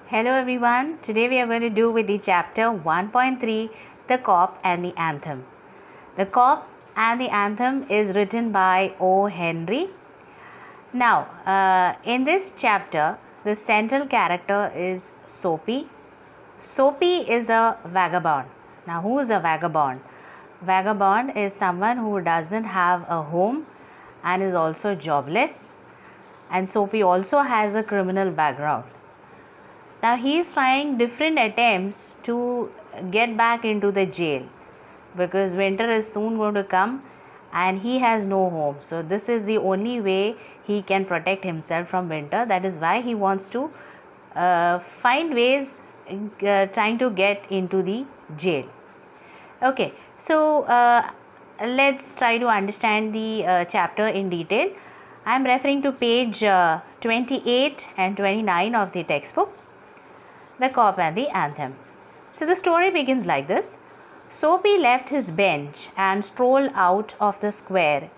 Hello everyone, today we are going to do with the chapter 1.3, The Cop and the Anthem. The Cop and the Anthem is written by O. Henry. Now, in this chapter, the central character is Soapy. Soapy is a vagabond. Now, who is a vagabond? Vagabond is someone who doesn't have a home and is also jobless. And Soapy also has a criminal background. Now he is trying different attempts to get back into the jail because winter is soon going to come and he has no home. So this is the only way he can protect himself from winter. That is why he wants to find ways trying to get into the jail. Okay, so let's try to understand the chapter in detail. I am referring to page 28 and 29 of the textbook. The Cop and the Anthem. So the story begins like this. Soapy left his bench and strolled out of the square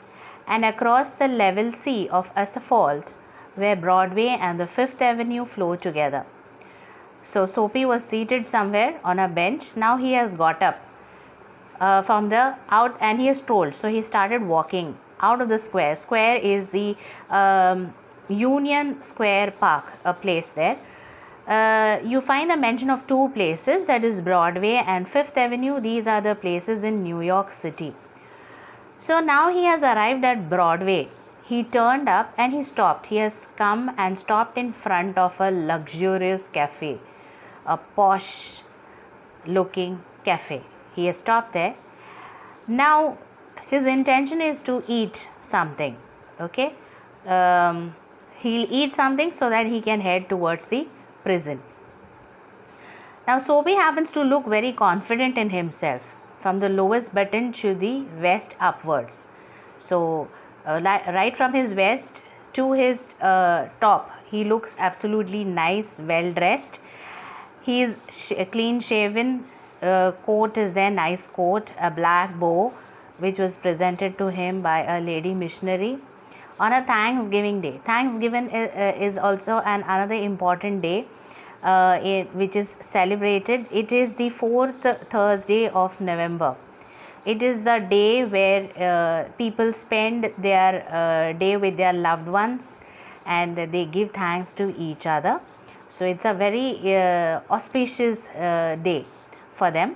and across the level sea of asphalt where Broadway and the Fifth Avenue flow together. So Soapy was seated somewhere on a bench. Now he has got up from the out and he has strolled. So he started walking out of the square. Square is the Union Square Park, a place there. You find the mention of two places, that is Broadway and Fifth Avenue. These are the places in New York City. So now he has arrived at Broadway. He turned up and he stopped. He has come and stopped in front of a luxurious cafe, a posh looking cafe. He has stopped there. Now his intention is to eat something. Okay, he'll eat something so that he can head towards the prison. Now Soapy happens to look very confident in himself from the lowest button to the vest upwards. So right from his vest to his top, he looks absolutely nice, well dressed. He is clean shaven, coat is there, nice coat, a black bow which was presented to him by a lady missionary on a Thanksgiving day. Thanksgiving is also another important day which is celebrated. It is the fourth Thursday of November. It is a day where people spend their day with their loved ones and they give thanks to each other. So it's a very auspicious day for them.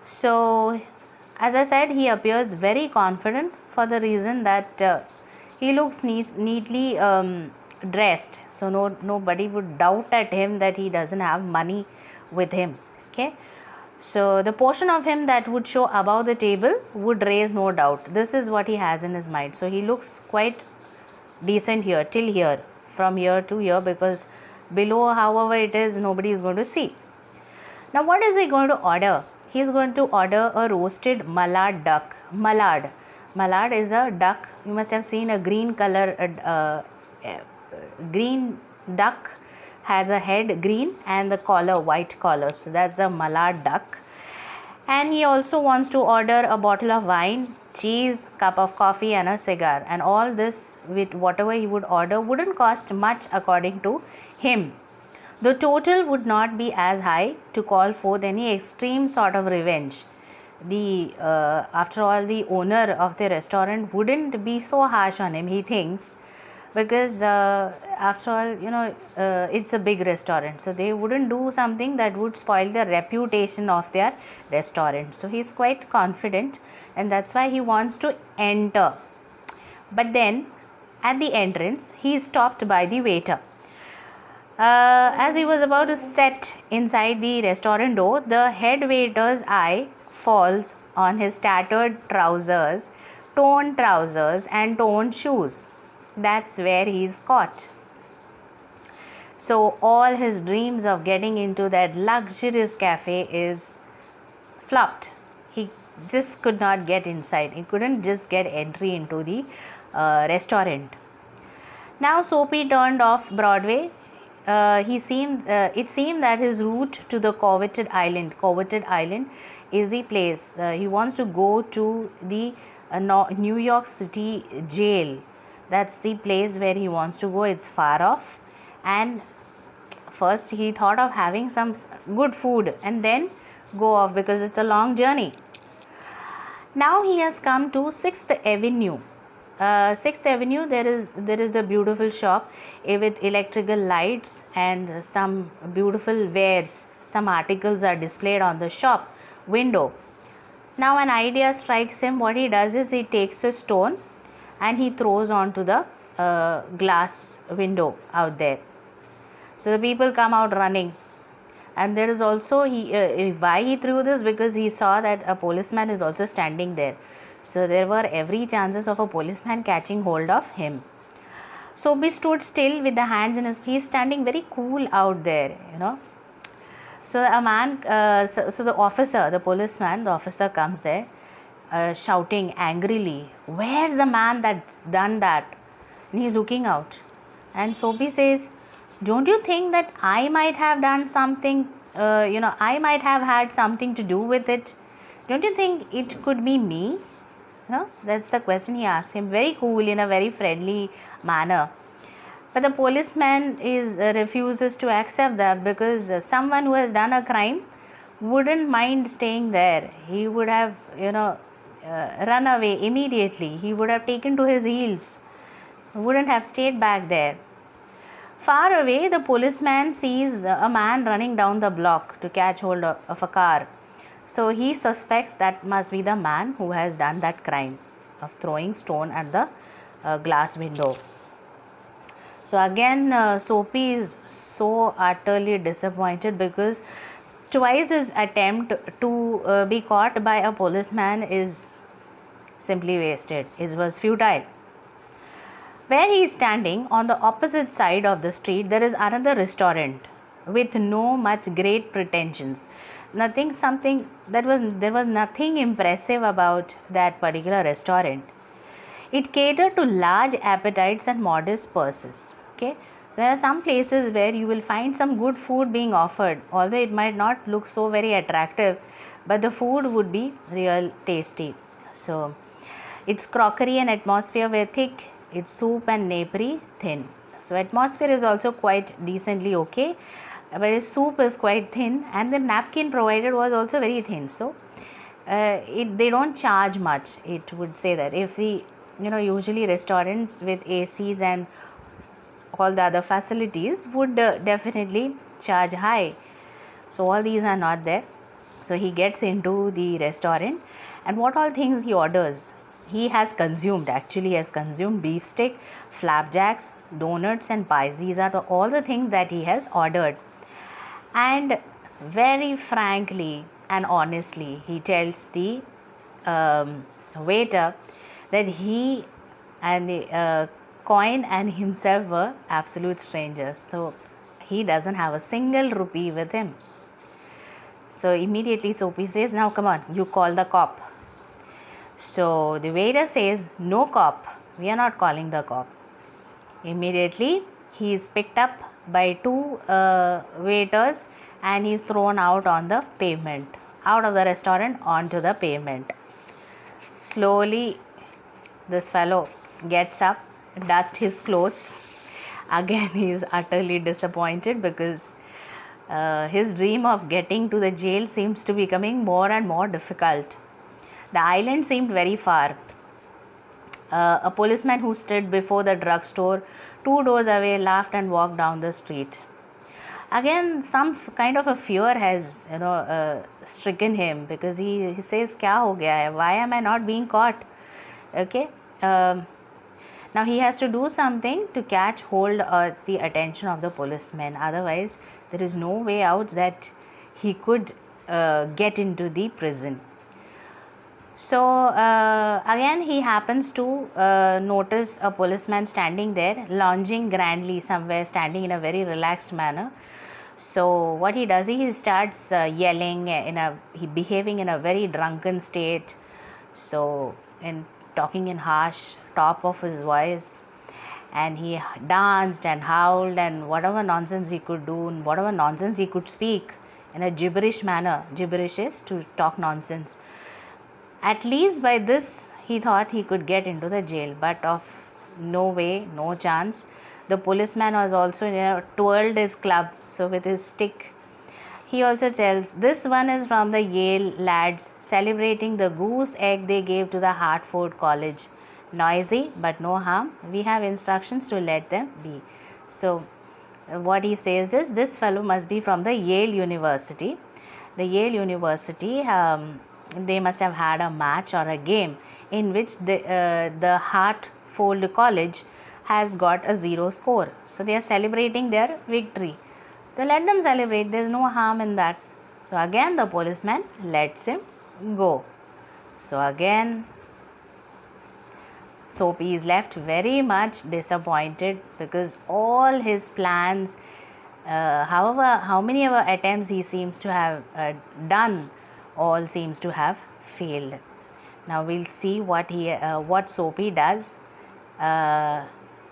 So as I said, he appears very confident for the reason that he looks neatly dressed, so nobody would doubt at him that he doesn't have money with him. Okay, so the portion of him that would show above the table would raise no doubt. This is what he has in his mind. So he looks quite decent here, till here, from here to here, because below, however it is, nobody is going to see. Now what is he going to order? He is going to order a roasted mallard duck. Mallard is a duck. You must have seen a green color. Green duck has a head green and the collar white collar. So that's a mallard duck. And he also wants to order a bottle of wine, cheese, cup of coffee and a cigar. And all this, with whatever he would order, wouldn't cost much according to him. The total would not be as high to call forth any extreme sort of revenge. After all, the owner of the restaurant wouldn't be so harsh on him, he thinks, because after all, it's a big restaurant, so they wouldn't do something that would spoil the reputation of their restaurant. So he's quite confident, and that's why he wants to enter. But then at the entrance, he is stopped by the waiter. As he was about to set inside the restaurant door, the head waiter's eye falls on his tattered trousers, torn trousers and torn shoes. That's where he is caught. So all his dreams of getting into that luxurious cafe is flopped. He just could not get inside. He couldn't just get entry into the restaurant. Now Soapy turned off Broadway. It seemed that his route to the Coveted Island is the place. He wants to go to the New York City jail. That's the place where he wants to go. It's far off, and first he thought of having some good food and then go off, because it's a long journey. Now he has come to 6th Avenue. 6th Avenue, there is a beautiful shop with electrical lights and some beautiful wares. Some articles are displayed on the shop window. Now an idea strikes him. What he does is he takes a stone and he throws onto the glass window out there. So the people come out running. And there is also, why he threw this? Because he saw that a policeman is also standing there. So there were every chances of a policeman catching hold of him. Soapy stood still with the hands in his, he's standing very cool out there, you know. So a man, so the officer, the policeman, the officer comes there shouting angrily, "Where's the man that's done that?" And he's looking out. And Soapy says, "Don't you think that I might have done something, I might have had something to do with it? Don't you think it could be me?" No, that's the question he asked him, very cool, in a very friendly manner. But the policeman refuses to accept that, because someone who has done a crime wouldn't mind staying there. He would have, run away immediately. He would have taken to his heels, wouldn't have stayed back there. Far away, the policeman sees a man running down the block to catch hold of a car. So he suspects that must be the man who has done that crime of throwing stone at the glass window. So again, Soapy is so utterly disappointed, because twice his attempt to be caught by a policeman is simply wasted. It was futile. Where he is standing, on the opposite side of the street, there is another restaurant with no much great pretensions. There was nothing impressive about that particular restaurant. It catered to large appetites and modest purses. Okay, so there are some places where you will find some good food being offered, although it might not look so very attractive, but the food would be real tasty. So its crockery and atmosphere were thick, its soup and napery thin. So atmosphere is also quite decently okay, but its soup is quite thin, and the napkin provided was also very thin. So they don't charge much. It would say that if the usually restaurants with ACs and all the other facilities would definitely charge high. So all these are not there. So he gets into the restaurant, and what all things he orders? He has consumed beefsteak, flapjacks, donuts and pies. These are all the things that he has ordered. And very frankly and honestly, he tells the waiter that he and the coin and himself were absolute strangers. So he doesn't have a single rupee with him. So immediately Soapy says, "Now come on, you call the cop." So the waiter says, "No cop, we are not calling the cop." Immediately he is picked up by two waiters and he is thrown out on the pavement, out of the restaurant onto the pavement. Slowly this fellow gets up, dusts his clothes. Again he is utterly disappointed, because his dream of getting to the jail seems to be becoming more and more difficult. The island seemed very far. A policeman who stood before the drugstore 2 doors away laughed and walked down the street. Again, some kind of a fear has stricken him, because he says, "Kya ho gaya hai? Why am I not being caught?" Okay. Now he has to do something to catch hold of the attention of the policeman. Otherwise, there is no way out that he could get into the prison. So again he happens to notice a policeman standing there, lounging grandly somewhere, standing in a very relaxed manner. So what he does, he starts yelling, behaving in a very drunken state, so and talking in harsh top of his voice, and he danced and howled and whatever nonsense he could do and whatever nonsense he could speak in a gibberish manner. Gibberish is to talk nonsense. At least by this he thought he could get into the jail, but of no way, no chance. The policeman was also twirled his club, so with his stick. He also tells, this one is from the Yale lads celebrating the goose egg they gave to the Hartford College. Noisy but no harm. We have instructions to let them be. So what he says is, this fellow must be from the Yale University. The Yale University, they must have had a match or a game in which the Hartford College has got a 0 score. So they are celebrating their victory. So let them celebrate. There is no harm in that. So again the policeman lets him go. So again Soapy is left very much disappointed because all his plans, how many ever attempts he seems to have done, all seems to have failed. Now we'll see what Soapy does,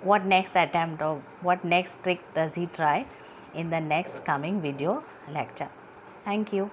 what next attempt or what next trick does he try in the next coming video lecture. Thank you.